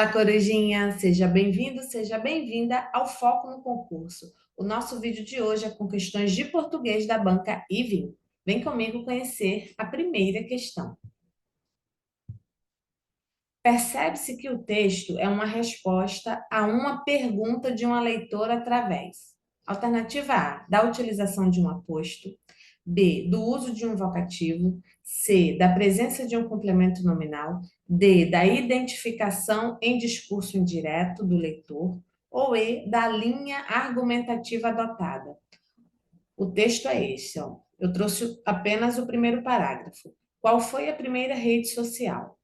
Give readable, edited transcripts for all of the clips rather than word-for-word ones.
Olá, Corujinha! Seja bem-vindo, seja bem-vinda ao Foco no Concurso. O nosso vídeo de hoje é com questões de português da banca Ivin. Vem comigo conhecer a primeira questão. Percebe-se que o texto é uma resposta a uma pergunta de uma leitora através. Alternativa A, da utilização de um aposto. B, do uso de um vocativo. C, da presença de um complemento nominal. D, da identificação em discurso indireto do leitor. Ou E, da linha argumentativa adotada. O texto é esse, ó. Eu trouxe apenas o primeiro parágrafo. Qual foi a primeira rede social?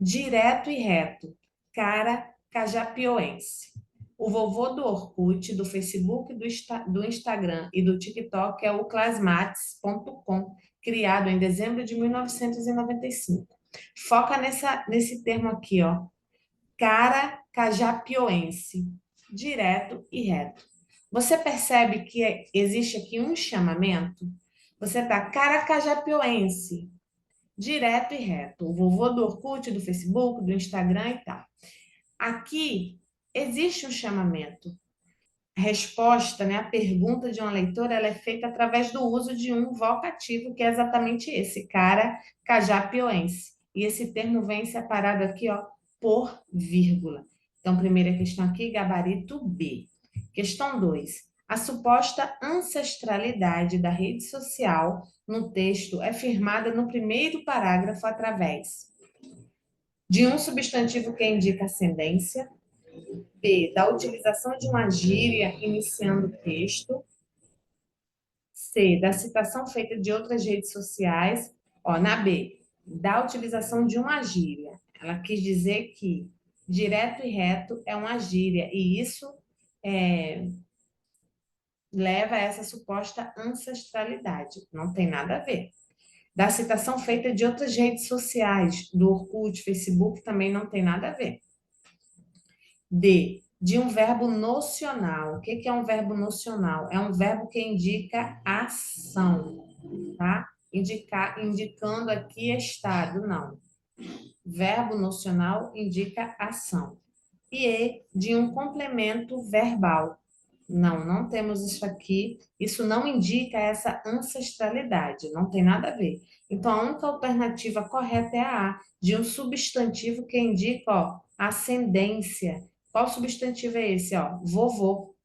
Direto e reto, cara cajapioense. O vovô do Orkut, do Facebook, do Instagram e do TikTok é o Clasmates.com, criado em dezembro de 1995. Foca nesse termo aqui, ó. Cara cajapioense, direto e reto. Você percebe que existe aqui um chamamento? Você está cara cajapioense, direto e reto. O vovô do Orkut, do Facebook, do Instagram e tal. Aqui existe um chamamento. A resposta, né, a pergunta de uma leitora, ela é feita através do uso de um vocativo, que é exatamente esse, cara cajapioense. E esse termo vem separado aqui, ó, por vírgula. Então, primeira questão aqui, gabarito B. Questão 2. A suposta ancestralidade da rede social no texto é firmada no primeiro parágrafo através de um substantivo que indica ascendência. B, da utilização de uma gíria iniciando o texto. C, da citação feita de outras redes sociais. Ó, na B, da utilização de uma gíria. Ela quis dizer que direto e reto é uma gíria, e isso leva a essa suposta ancestralidade. Não tem nada a ver. Da citação feita de outras redes sociais, do Orkut, Facebook, também não tem nada a ver. D, de um verbo nocional. O que é um verbo nocional? É um verbo que indica ação, tá? Indicando aqui estado, não. Verbo nocional indica ação. E de um complemento verbal. Não, não temos isso aqui. Isso não indica essa ancestralidade, não tem nada a ver. Então, a única alternativa correta é a A, de um substantivo que indica, ó, ascendência. Qual substantivo é esse, ó? Vovô,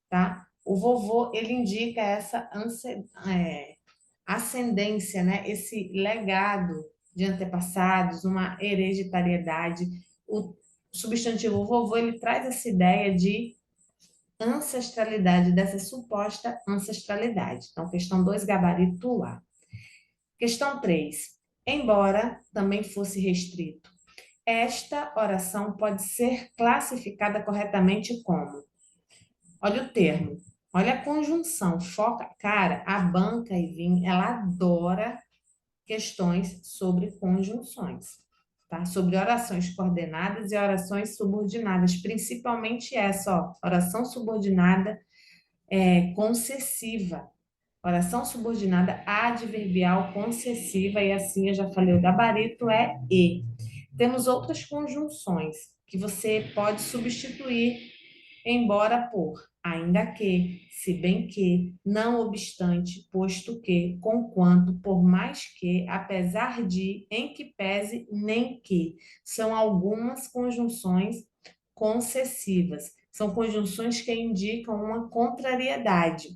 tá? O vovô, ele indica essa ascendência, né? Esse legado de antepassados, uma hereditariedade. O substantivo vovô, ele traz essa ideia de ancestralidade, dessa suposta ancestralidade. Então, questão 2, gabarito A. Questão 3. Embora também fosse restrito, esta oração pode ser classificada corretamente como? Olha o termo, olha a conjunção, foca. Cara, a banca Ivin, ela adora questões sobre conjunções, tá? Sobre orações coordenadas e orações subordinadas, principalmente essa, ó, oração subordinada concessiva. Oração subordinada adverbial concessiva, e assim eu já falei, o gabarito é e. Temos outras conjunções que você pode substituir embora por, ainda que, se bem que, não obstante, posto que, conquanto, por mais que, apesar de, em que pese, nem que. São algumas conjunções concessivas. São conjunções que indicam uma contrariedade.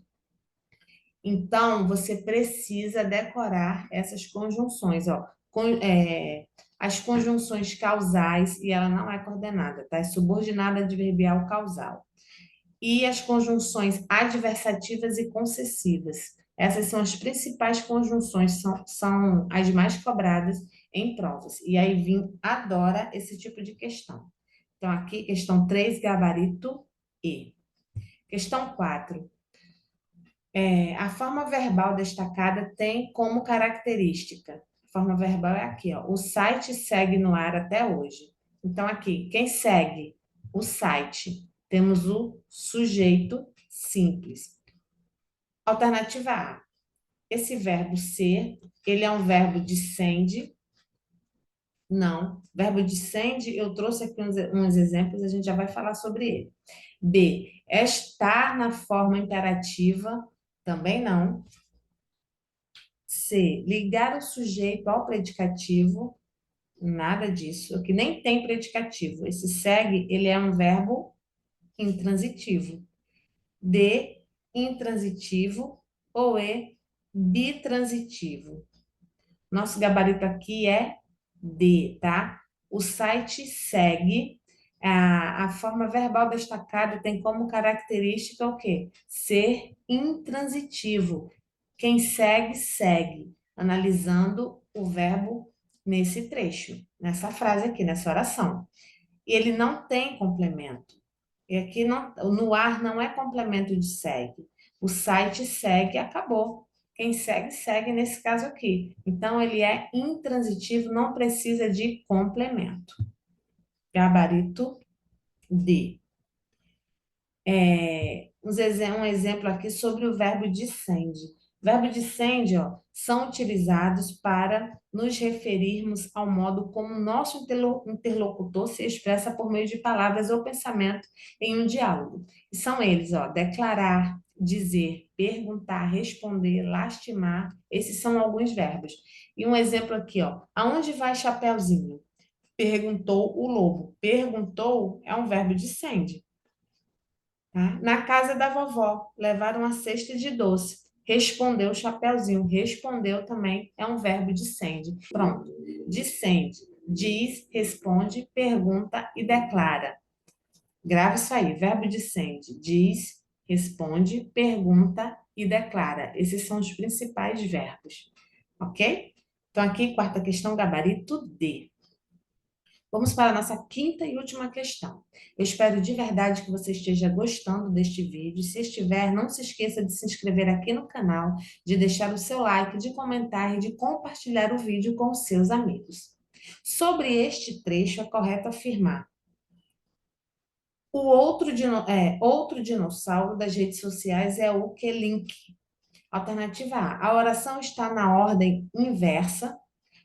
Então, você precisa decorar essas conjunções, ó. As conjunções causais, e ela não é coordenada, tá? É subordinada adverbial causal. E as conjunções adversativas e concessivas. Essas são as principais conjunções, são as mais cobradas em provas. E aí, Vim adora esse tipo de questão. Então, aqui, questão 3, gabarito E. Questão 4. A forma verbal destacada tem como característica. A forma verbal é aqui, ó. O site segue no ar até hoje. Então, aqui, quem segue o site? Temos o sujeito simples. Alternativa A. Esse verbo ser, ele é um verbo de sende, Não. Verbo descende, eu trouxe aqui uns exemplos, a gente já vai falar sobre ele. B, estar na forma imperativa, também não. C, ligar o sujeito ao predicativo, nada disso. Aqui nem tem predicativo. Esse segue, ele é um verbo intransitivo. D, intransitivo ou E, bitransitivo. Nosso gabarito aqui é D, tá? O site segue. A forma verbal destacada tem como característica o quê? Ser intransitivo. Quem segue, segue. Analisando o verbo nesse trecho, nessa frase aqui, nessa oração. E ele não tem complemento. E aqui não, no ar não é complemento de segue. O site segue, acabou. Quem segue, segue nesse caso aqui. Então, ele é intransitivo, não precisa de complemento. Gabarito D. Um exemplo aqui sobre o verbo descende. Verbo descende, ó, são utilizados para nos referirmos ao modo como nosso interlocutor se expressa por meio de palavras ou pensamento em um diálogo. E são eles, ó, declarar, dizer, perguntar, responder, lastimar. Esses são alguns verbos. E um exemplo aqui, ó, aonde vai Chapeuzinho? Perguntou o lobo. Perguntou é um verbo descende. Tá? Na casa da vovó, levaram uma cesta de doce. Respondeu o Chapeuzinho. Respondeu também é um verbo descende. Pronto. Descende. Diz, responde, pergunta e declara. Grava isso aí. Verbo descende. Diz, responde, pergunta e declara. Esses são os principais verbos. Ok? Então, aqui, quarta questão, gabarito D. Vamos para a nossa quinta e última questão. Eu espero de verdade que você esteja gostando deste vídeo. Se estiver, não se esqueça de se inscrever aqui no canal, de deixar o seu like, de comentar e de compartilhar o vídeo com os seus amigos. Sobre este trecho, é correto afirmar: o outro dinossauro das redes sociais é o Kelink. Alternativa A. A oração está na ordem inversa.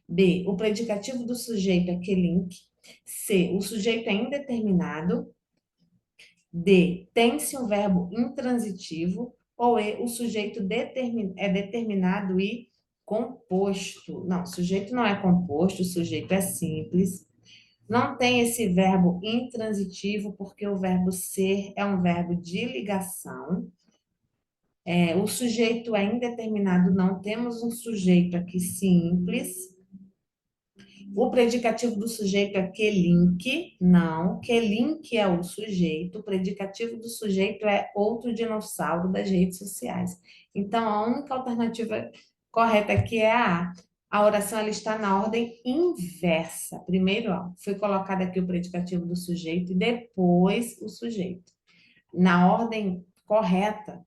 B. O predicativo do sujeito é Kelink. C. O sujeito é indeterminado. D. Tem-se um verbo intransitivo. Ou E. O sujeito é determinado e composto. Não, o sujeito não é composto, o sujeito é simples. Não tem esse verbo intransitivo, porque o verbo ser é um verbo de ligação. O sujeito é indeterminado, não temos um sujeito aqui simples. O predicativo do sujeito é que link, não. Que link é o sujeito. O predicativo do sujeito é outro dinossauro das redes sociais. Então, a única alternativa correta aqui é a A. A oração ela está na ordem inversa. Primeiro, ó, foi colocado aqui o predicativo do sujeito e depois o sujeito. Na ordem correta,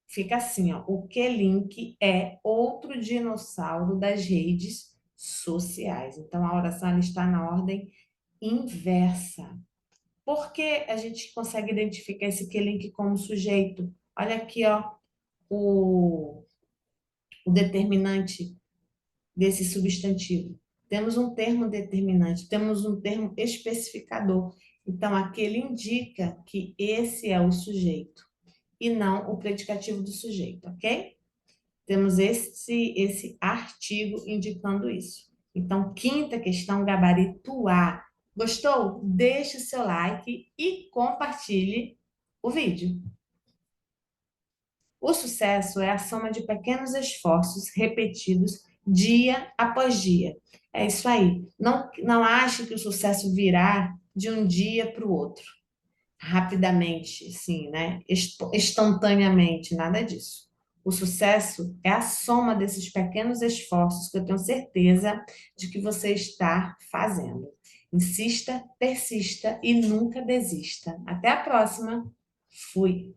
fica assim, ó. O que-link é outro dinossauro das redes sociais. Então, a oração ela está na ordem inversa. Por que a gente consegue identificar esse que-link como sujeito? Olha aqui, ó, o, o determinante desse substantivo. Temos um termo determinante, temos um termo especificador. Então, aquele indica que esse é o sujeito e não o predicativo do sujeito, ok? Temos esse artigo indicando isso. Então, quinta questão, gabarito A. Gostou? Deixe o seu like e compartilhe o vídeo. O sucesso é a soma de pequenos esforços repetidos dia após dia. É isso aí. Não ache que o sucesso virá de um dia para o outro, rapidamente, sim, né? Instantaneamente, nada disso. O sucesso é a soma desses pequenos esforços que eu tenho certeza de que você está fazendo. Insista, persista e nunca desista. Até a próxima. Fui.